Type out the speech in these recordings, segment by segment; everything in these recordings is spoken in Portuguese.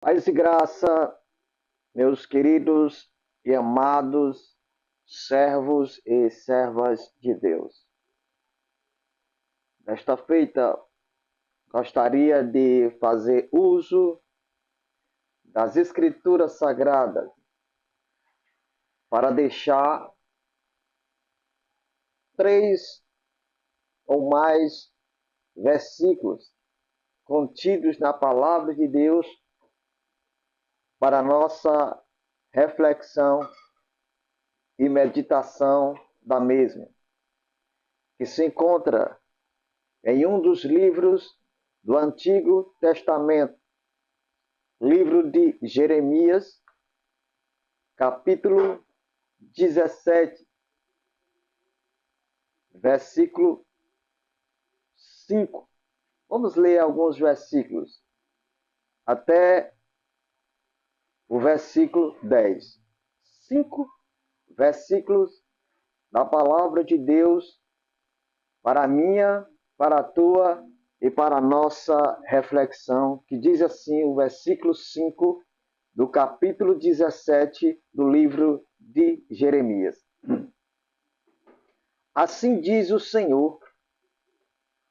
Paz e graça, meus queridos e amados servos e servas de Deus. Nesta feita, gostaria de fazer uso das Escrituras Sagradas para deixar 3 ou mais versículos contidos na Palavra de Deus para nossa reflexão e meditação da mesma, que se encontra em um dos livros do Antigo Testamento, livro de Jeremias, capítulo 17, versículo 5. Vamos ler alguns versículos, até o versículo 10. 5 versículos da palavra de Deus para a minha, para a tua e para a nossa reflexão, que diz assim o versículo 5 do capítulo 17 do livro de Jeremias. Assim diz o Senhor: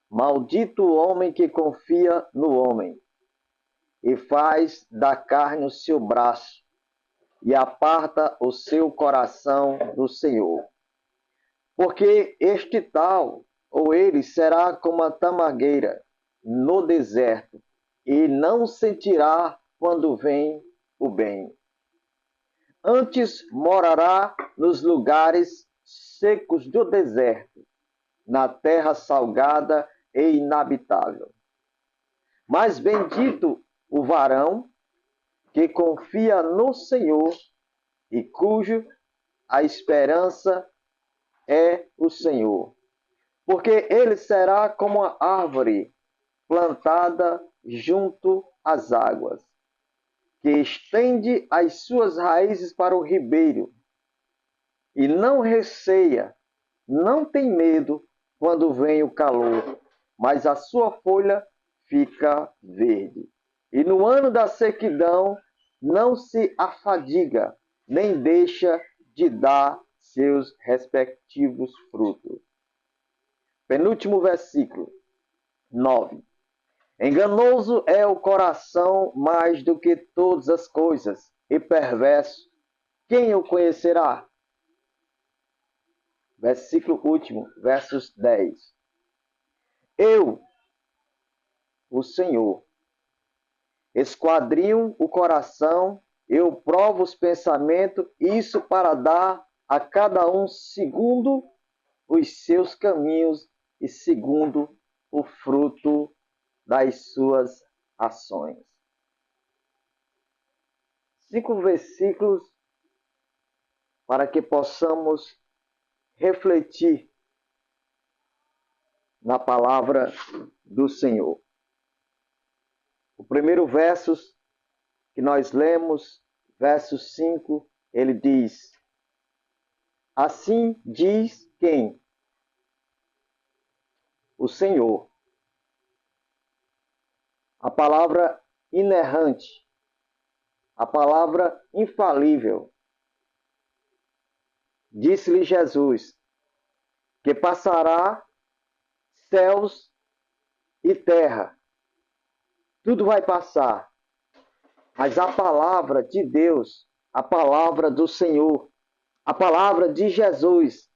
maldito o homem que confia no homem e faz da carne o seu braço e aparta o seu coração do Senhor. Porque este tal, ou ele, será como a tamangueira no deserto, e não sentirá quando vem o bem. Antes morará nos lugares secos do deserto, na terra salgada e inabitável. Mas bendito o varão que confia no Senhor e cujo a esperança é o Senhor. Porque ele será como a árvore plantada junto às águas, que estende as suas raízes para o ribeiro, e não receia, não tem medo quando vem o calor, mas a sua folha fica verde. E no ano da sequidão não se afadiga, nem deixa de dar seus respectivos frutos. Penúltimo versículo, 9. Enganoso é o coração mais do que todas as coisas, e perverso. Quem o conhecerá? Versículo último, versos 10. Eu, o Senhor, esquadrinho o coração, eu provo os pensamentos, isso para dar a cada um segundo os seus caminhos e segundo o fruto das suas ações. 5 versículos para que possamos refletir na palavra do Senhor. O primeiro verso que nós lemos, verso 5, ele diz: assim diz quem? O Senhor. A palavra inerrante, a palavra infalível. Disse-lhe Jesus que passará céus e terra. Tudo vai passar. Mas a palavra de Deus, a palavra do Senhor, a palavra de Jesus,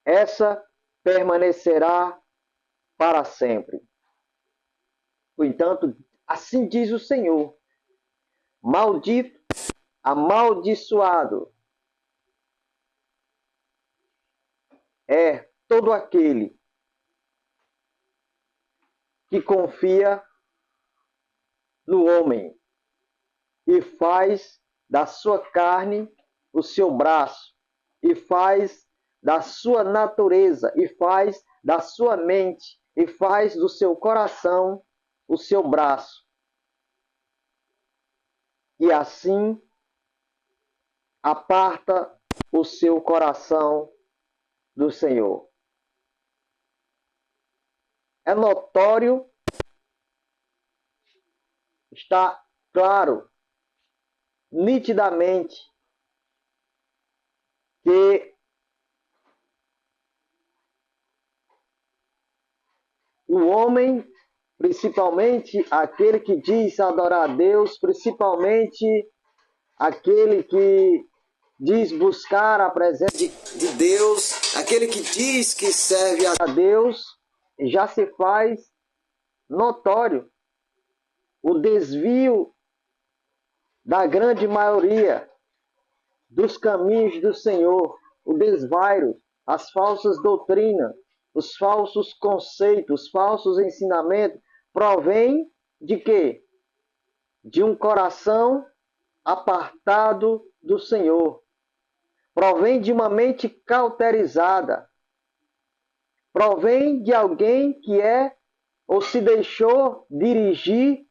essa permanecerá para sempre. No entanto, assim diz o Senhor: maldito, amaldiçoado é todo aquele que confia no homem e faz da sua carne o seu braço, e faz da sua natureza, e faz da sua mente, e faz do seu coração o seu braço. E assim aparta o seu coração do Senhor. É notório, está claro nitidamente que o homem, principalmente aquele que diz adorar a Deus, principalmente aquele que diz buscar a presença de Deus, aquele que diz que serve a Deus, já se faz notório o desvio da grande maioria dos caminhos do Senhor, o desvairo, as falsas doutrinas, os falsos conceitos, os falsos ensinamentos, provém de quê? De um coração apartado do Senhor. Provém de uma mente cauterizada. Provém de alguém que ou se deixou dirigir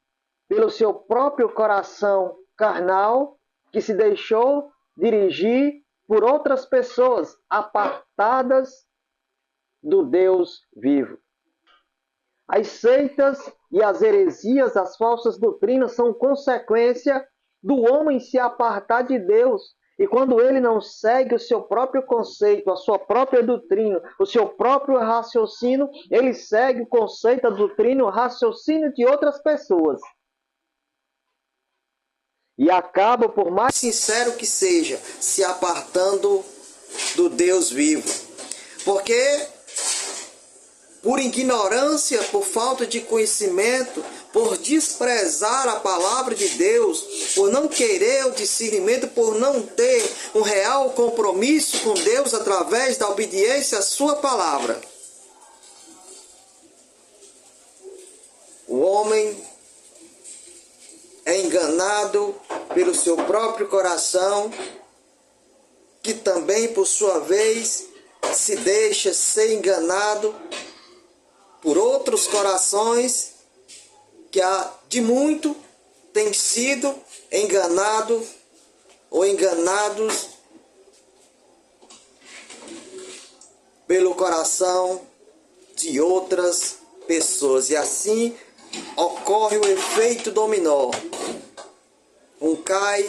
pelo seu próprio coração carnal, que se deixou dirigir por outras pessoas apartadas do Deus vivo. As seitas e as heresias, as falsas doutrinas são consequência do homem se apartar de Deus. E quando ele não segue o seu próprio conceito, a sua própria doutrina, o seu próprio raciocínio, ele segue o conceito, a doutrina, o raciocínio de outras pessoas. E acaba, por mais sincero que seja, se apartando do Deus vivo. Porque, por ignorância, por falta de conhecimento, por desprezar a palavra de Deus, por não querer o discernimento, por não ter um real compromisso com Deus através da obediência à sua palavra, o homem é enganado pelo seu próprio coração, que também, por sua vez, se deixa ser enganado por outros corações que há de muito têm sido enganado ou enganados pelo coração de outras pessoas. E assim ocorre o efeito dominó. Um cai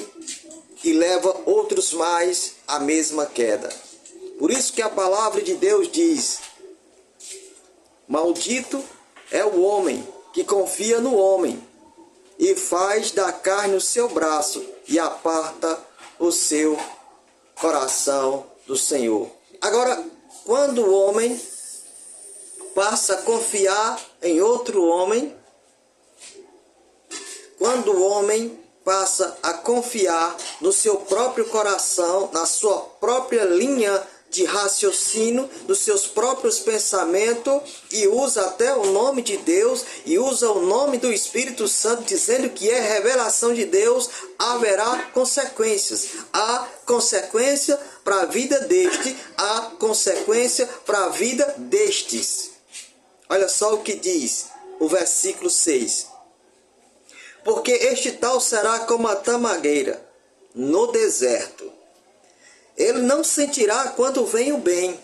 e leva outros mais à mesma queda. Por isso que a palavra de Deus diz: maldito é o homem que confia no homem e faz da carne o seu braço e aparta o seu coração do Senhor. Agora, quando o homem passa a confiar em outro homem, quando o homem passa a confiar no seu próprio coração, na sua própria linha de raciocínio, nos seus próprios pensamentos, e usa até o nome de Deus, e usa o nome do Espírito Santo, dizendo que é revelação de Deus, haverá consequências. Há consequência para a vida deste, há consequência para a vida destes. Olha só o que diz o versículo 6. Porque este tal será como a tamagueira no deserto. Ele não sentirá quando vem o bem,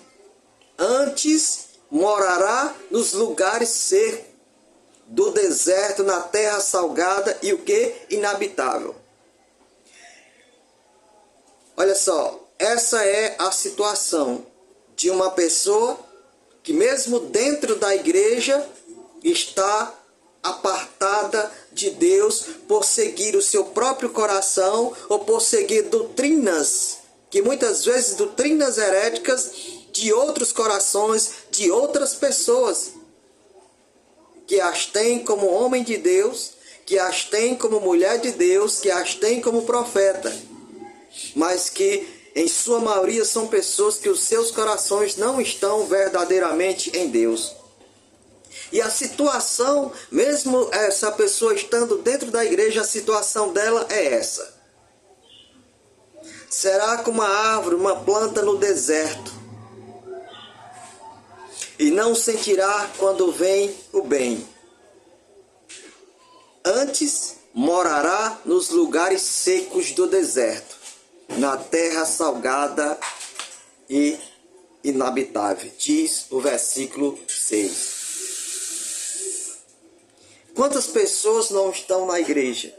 antes morará nos lugares secos do deserto, na terra salgada e o que? Inabitável. Olha só, essa é a situação de uma pessoa que mesmo dentro da igreja está apartada de Deus por seguir o seu próprio coração ou por seguir doutrinas, que muitas vezes doutrinas heréticas de outros corações, de outras pessoas, que as têm como homem de Deus, que as têm como mulher de Deus, que as têm como profeta, mas que em sua maioria são pessoas que os seus corações não estão verdadeiramente em Deus. E a situação, mesmo essa pessoa estando dentro da igreja, a situação dela é essa. Será como uma árvore, uma planta no deserto, e não sentirá quando vem o bem. Antes morará nos lugares secos do deserto, na terra salgada e inabitável. Diz o versículo 6. Quantas pessoas não estão na igreja?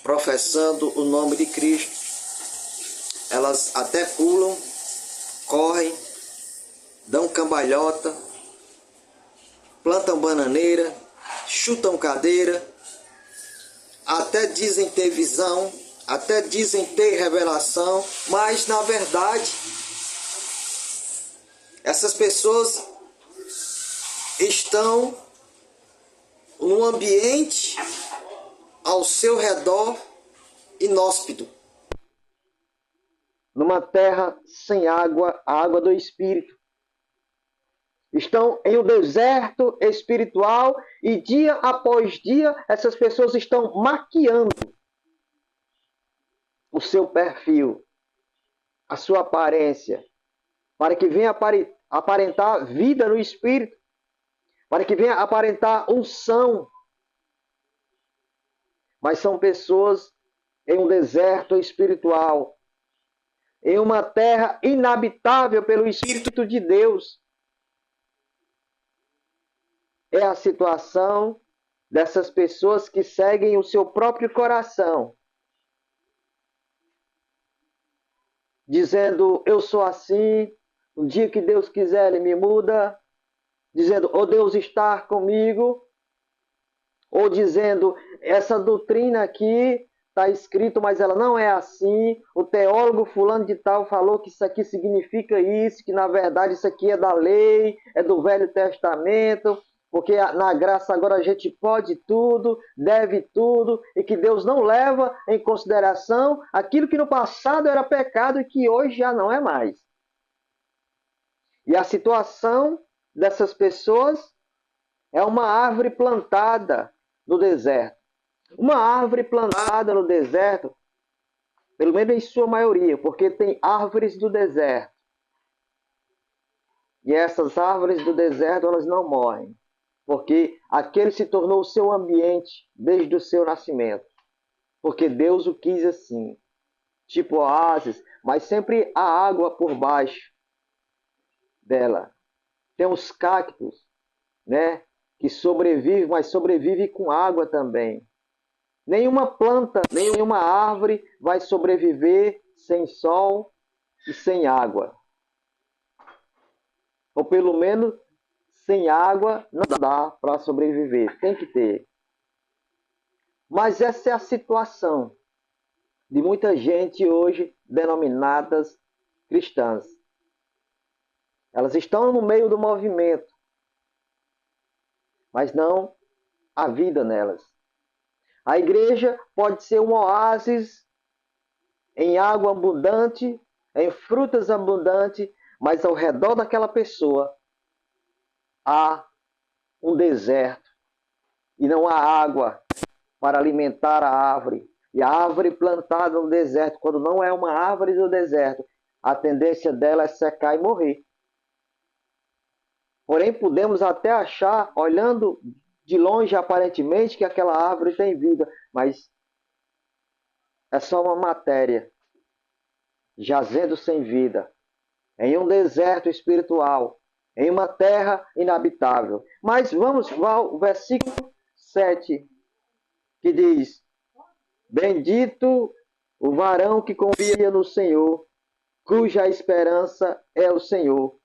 professando o nome de Cristo. Elas até pulam, correm, dão cambalhota, plantam bananeira, chutam cadeira, até dizem ter visão, até dizem ter revelação, mas na verdade essas pessoas estão num ambiente ao seu redor inóspito, numa terra sem água, a água do Espírito. Estão em um deserto espiritual e dia após dia essas pessoas estão maquiando o seu perfil, a sua aparência, para que venha aparentar vida no Espírito, para que venha aparentar unção. Mas são pessoas em um deserto espiritual, em uma terra inabitável pelo Espírito de Deus. É a situação dessas pessoas que seguem o seu próprio coração, dizendo, eu sou assim, um dia que Deus quiser Ele me muda, dizendo, ou Deus está comigo, ou dizendo, essa doutrina aqui está escrito, mas ela não é assim, o teólogo fulano de tal falou que isso aqui significa isso, que na verdade isso aqui é da lei, é do Velho Testamento, porque na graça agora a gente pode tudo, deve tudo, e que Deus não leva em consideração aquilo que no passado era pecado e que hoje já não é mais. E a situação dessas pessoas é uma árvore plantada no deserto. Uma árvore plantada no deserto, pelo menos em sua maioria, porque tem árvores do deserto. E essas árvores do deserto, elas não morrem, porque aquele se tornou o seu ambiente desde o seu nascimento. Porque Deus o quis assim, tipo oásis, mas sempre há água por baixo dela. Tem os cactos, né, que sobrevivem, mas sobrevivem com água também. Nenhuma planta, nenhuma árvore vai sobreviver sem sol e sem água. Ou pelo menos sem água não dá para sobreviver, tem que ter. Mas essa é a situação de muita gente hoje denominadas cristãs. Elas estão no meio do movimento, mas não há vida nelas. A igreja pode ser um oásis em água abundante, em frutas abundantes, mas ao redor daquela pessoa há um deserto e não há água para alimentar a árvore. E a árvore plantada no deserto, quando não é uma árvore do deserto, a tendência dela é secar e morrer. Porém, podemos até achar, olhando de longe aparentemente, que aquela árvore tem vida, mas é só uma matéria jazendo sem vida, em um deserto espiritual, em uma terra inabitável. Mas vamos ao versículo 7, que diz, bendito o varão que confia no Senhor, cuja esperança é o Senhor.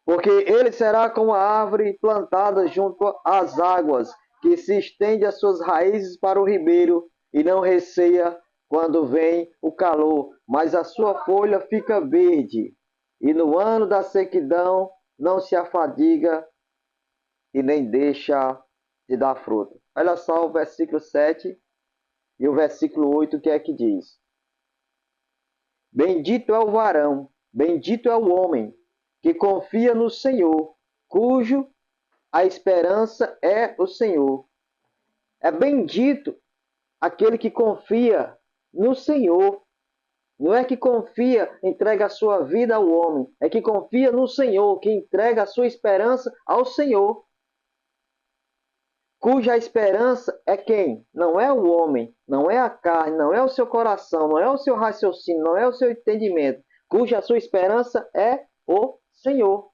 Porque ele será como a árvore plantada junto às águas, que se estende as suas raízes para o ribeiro e não receia quando vem o calor, mas a sua folha fica verde, e no ano da sequidão não se afadiga e nem deixa de dar fruto. Olha só o versículo 7 e o versículo 8, que é que diz. Bendito é o varão, bendito é o homem, que confia no Senhor, cujo a esperança é o Senhor. É bendito aquele que confia no Senhor. Não é que confia, entrega a sua vida ao homem. É que confia no Senhor, que entrega a sua esperança ao Senhor. Cuja esperança é quem? Não é o homem, não é a carne, não é o seu coração, não é o seu raciocínio, não é o seu entendimento. Cuja a sua esperança é o Senhor.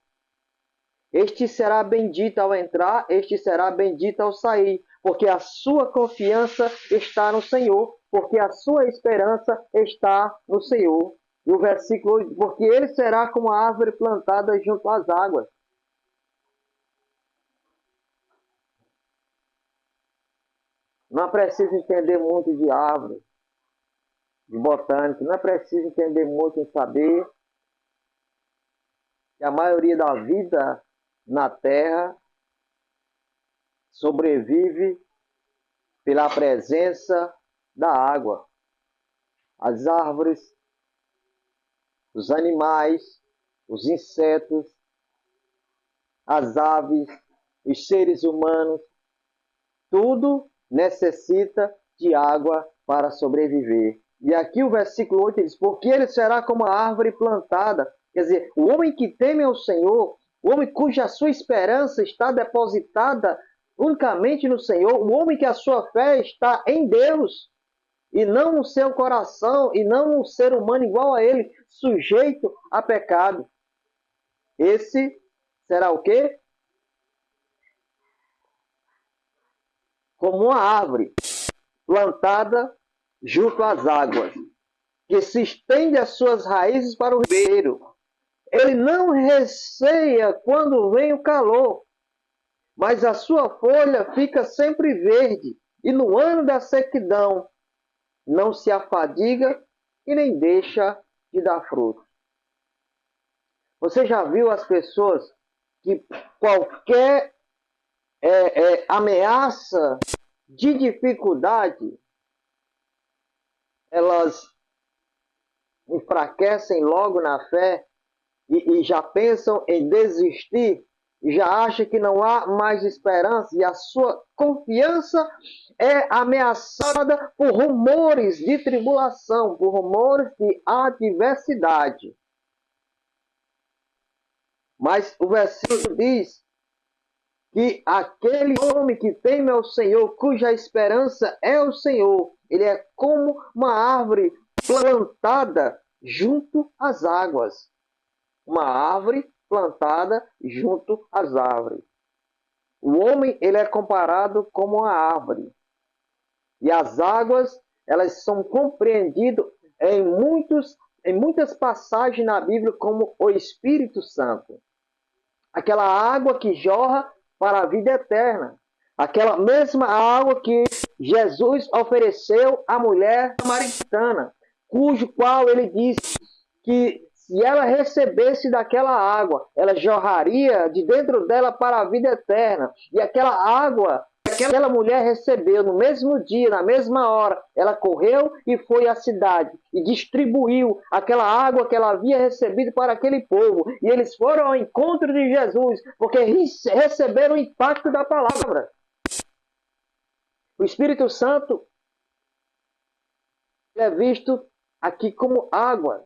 Este será bendito ao entrar, este será bendito ao sair. porque a sua confiança está no Senhor, porque a sua esperança está no Senhor. E o versículo 8, porque ele será como a árvore plantada junto às águas. Não é preciso entender muito de árvore, de botânica, não é preciso entender muito em saber que a maioria da vida na Terra sobrevive pela presença da água. As árvores, os animais, os insetos, as aves, os seres humanos, tudo necessita de água para sobreviver. E aqui o versículo 8 diz, porque ele será como a árvore plantada. Quer dizer, o homem que teme ao Senhor, o homem cuja sua esperança está depositada unicamente no Senhor, o homem que a sua fé está em Deus, e não no seu coração, e não no ser humano igual a ele, sujeito a pecado. Esse será o quê? Como uma árvore plantada junto às águas, que se estende as suas raízes para o ribeiro. Ele não receia quando vem o calor, mas a sua folha fica sempre verde, e no ano da sequidão não se afadiga e nem deixa de dar fruto. Você já viu as pessoas que qualquer ameaça de dificuldade, elas enfraquecem logo na fé e já pensam em desistir, e já acham que não há mais esperança, e a sua confiança é ameaçada por rumores de tribulação, por rumores de adversidade. Mas o versículo diz que aquele homem que teme ao Senhor, cuja esperança é o Senhor, ele é como uma árvore plantada junto às águas. Uma árvore plantada junto às árvores. O homem, ele é comparado como uma árvore. E as águas, elas são compreendidas em muitas passagens na Bíblia como o Espírito Santo. Aquela água que jorra para a vida eterna. Aquela mesma água que Jesus ofereceu à mulher samaritana, cujo qual ele disse que se ela recebesse daquela água, ela jorraria de dentro dela para a vida eterna. E aquela água que aquela mulher recebeu no mesmo dia, na mesma hora, ela correu e foi à cidade e distribuiu aquela água que ela havia recebido para aquele povo. E eles foram ao encontro de Jesus, porque receberam o impacto da palavra. O Espírito Santo é visto aqui como água.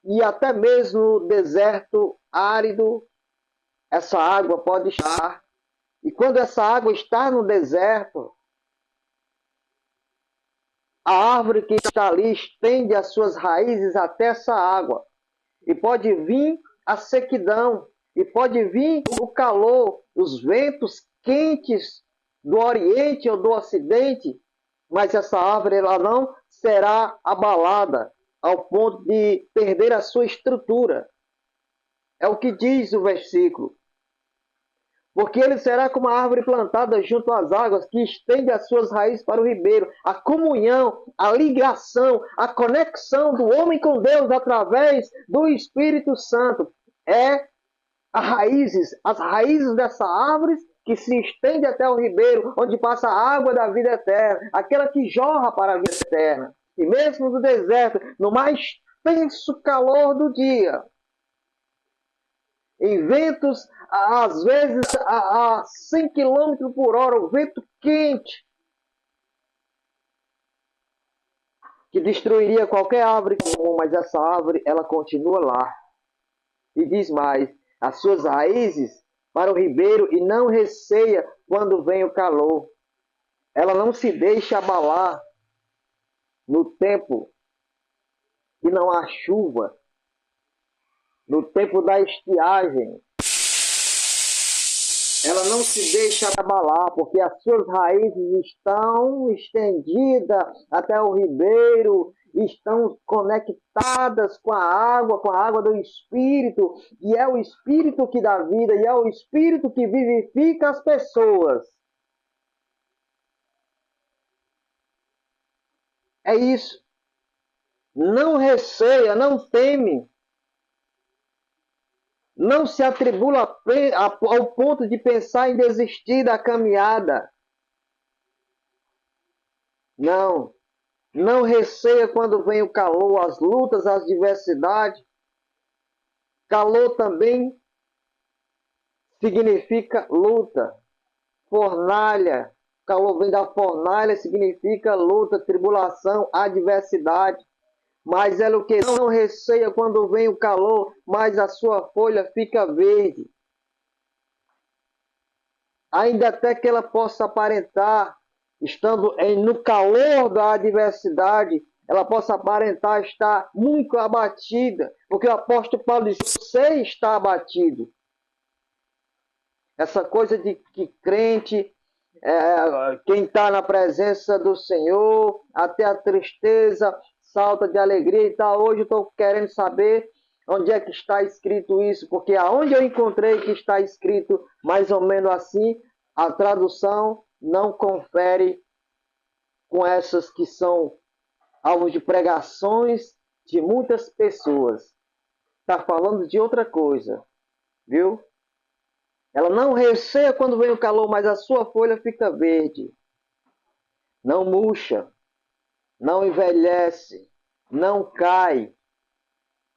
E até mesmo no deserto árido, essa água pode estar. E quando essa água está no deserto, a árvore que está ali estende as suas raízes até essa água. E pode vir a sequidão, e pode vir o calor, os ventos quentes do Oriente ou do Ocidente, mas essa árvore ela não será abalada ao ponto de perder a sua estrutura. É o que diz o versículo. Porque ele será como a árvore plantada junto às águas, que estende as suas raízes para o ribeiro. A comunhão, a ligação, a conexão do homem com Deus através do Espírito Santo é as raízes dessa árvore que se estende até o ribeiro, onde passa a água da vida eterna, aquela que jorra para a vida eterna. E mesmo no deserto, no mais tenso calor do dia, em ventos, às vezes a 100 km por hora, o vento quente, que destruiria qualquer árvore comum, mas essa árvore, ela continua lá. E diz mais, as suas raízes para o ribeiro e não receia quando vem o calor. Ela não se deixa abalar no tempo que não há chuva, no tempo da estiagem. ela não se deixa abalar, porque as suas raízes estão estendidas até o ribeiro, estão conectadas com a água do Espírito, e é o Espírito que dá vida, e é o Espírito que vivifica as pessoas. É isso. Não receia, não teme, não se atribula ao ponto de pensar em desistir da caminhada. Não. Não receia quando vem o calor, as lutas, as diversidades. Calor também significa luta. Fornalha. Calor vem da fornalha, significa luta, tribulação, adversidade. Mas ela o que não receia quando vem o calor, mas a sua folha fica verde. Ainda até que ela possa aparentar, estando no calor da adversidade, ela possa aparentar estar muito abatida, porque o apóstolo Paulo diz: você está abatido. Essa coisa de que crente, quem está na presença do Senhor, até a tristeza salta de alegria e tal. Hoje eu estou querendo saber onde é que está escrito isso, porque aonde eu encontrei que está escrito mais ou menos assim, a tradução não confere com essas que são alvo de pregações de muitas pessoas. Está falando de outra coisa, viu? Ela não receia quando vem o calor, mas a sua folha fica verde. Não murcha, não envelhece, não cai,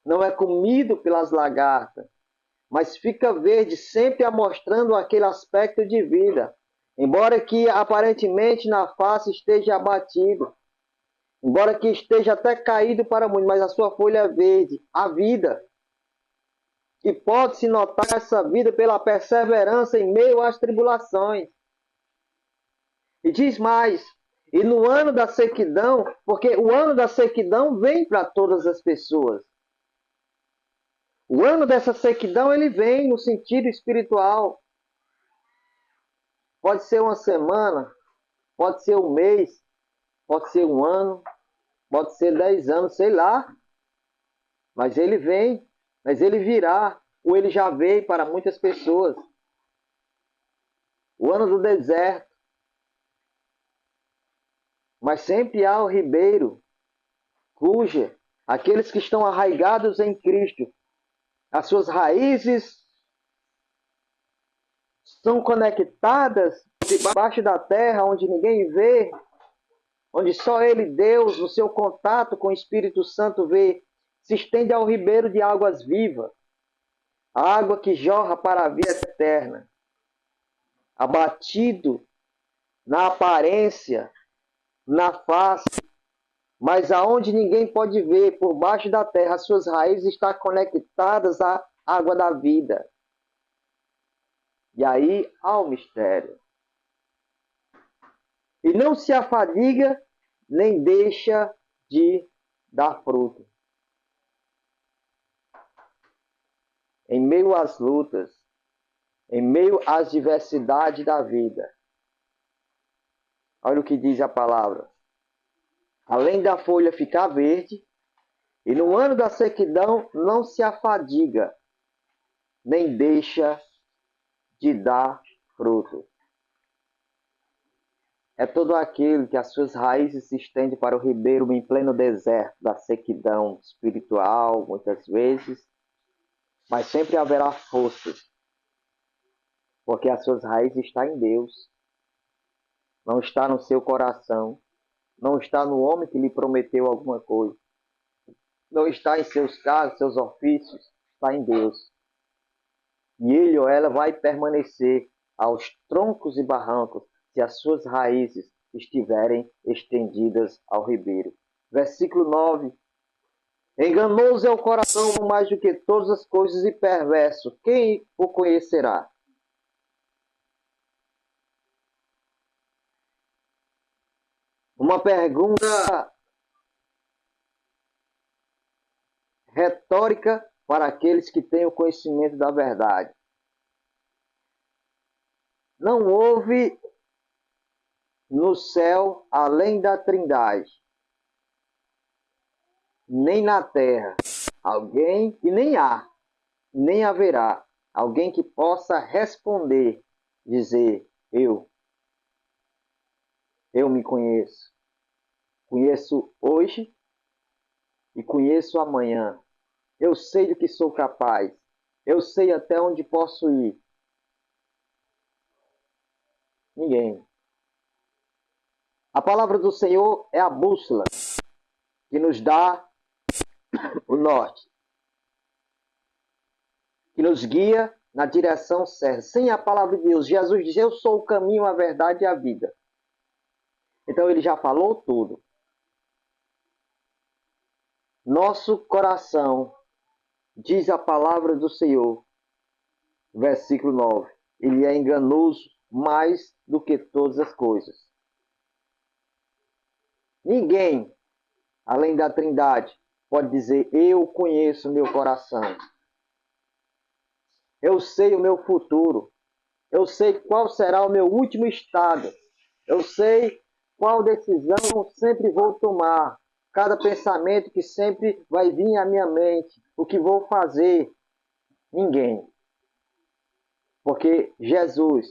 não é comido pelas lagartas, mas fica verde, sempre mostrando aquele aspecto de vida. Embora que aparentemente na face esteja abatido, embora que esteja até caído para muito, mas a sua folha é verde, a vida. E pode-se notar essa vida pela perseverança em meio às tribulações. E diz mais, e no ano da sequidão, porque o ano da sequidão vem para todas as pessoas. O ano dessa sequidão, ele vem no sentido espiritual. Pode ser uma semana, pode ser um mês, pode ser um ano, pode ser 10 anos, sei lá. Mas ele vem, mas ele virá, ou ele já veio para muitas pessoas. O ano do deserto. Mas sempre há o ribeiro, cuja aqueles que estão arraigados em Cristo, as suas raízes são conectadas debaixo da terra, onde ninguém vê, onde só Ele, Deus, no seu contato com o Espírito Santo, vê, se estende ao ribeiro de águas vivas, a água que jorra para a vida eterna. Abatido na aparência, na face, mas aonde ninguém pode ver, por baixo da terra, as suas raízes estão conectadas à água da vida. E aí há o mistério. E não se afadiga, nem deixa de dar fruto. Em meio às lutas, em meio às diversidades da vida. Olha o que diz a palavra. Além da folha ficar verde, e no ano da sequidão não se afadiga, nem deixa de dar fruto. É todo aquele que as suas raízes se estendem para o ribeiro em pleno deserto da sequidão espiritual, muitas vezes, mas sempre haverá forças, porque as suas raízes estão em Deus, não está no seu coração, não está no homem que lhe prometeu alguma coisa, não está em seus cargos, seus ofícios, está em Deus. E ele ou ela vai permanecer aos troncos e barrancos se as suas raízes estiverem estendidas ao ribeiro. Versículo 9. Enganoso é o coração mais do que todas as coisas e perverso. Quem o conhecerá? Uma pergunta retórica para aqueles que têm o conhecimento da verdade. Não houve no céu, além da Trindade, nem na terra, alguém, e nem há, nem haverá, alguém que possa responder, dizer, eu me conheço. Conheço hoje e conheço amanhã. Eu sei do que sou capaz. Eu sei até onde posso ir. Ninguém. A palavra do Senhor é a bússola que nos dá o norte, que nos guia na direção certa. Sem a palavra de Deus, Jesus diz: eu sou o caminho, a verdade e a vida. Então ele já falou tudo. Nosso coração, diz a palavra do Senhor, versículo 9, ele é enganoso mais do que todas as coisas. Ninguém, além da Trindade, pode dizer: eu conheço meu coração. Eu sei o meu futuro. Eu sei qual será o meu último estado. Eu sei qual decisão sempre vou tomar. Cada pensamento que sempre vai vir à minha mente. O que vou fazer? Ninguém. Porque Jesus,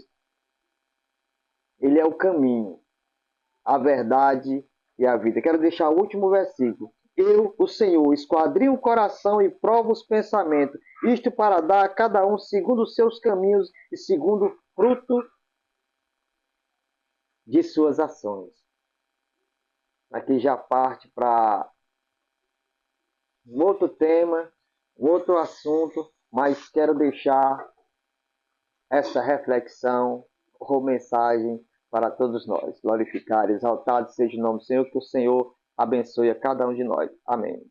ele é o caminho, a verdade e a vida. Quero deixar o último versículo. Eu, o Senhor, esquadrio o coração e provo os pensamentos, isto para dar a cada um segundo os seus caminhos e segundo o fruto de suas ações. Aqui já parte para um outro tema, um outro assunto, mas quero deixar essa reflexão ou mensagem para todos nós. Glorificar, exaltado seja o nome do Senhor, que o Senhor abençoe a cada um de nós. Amém.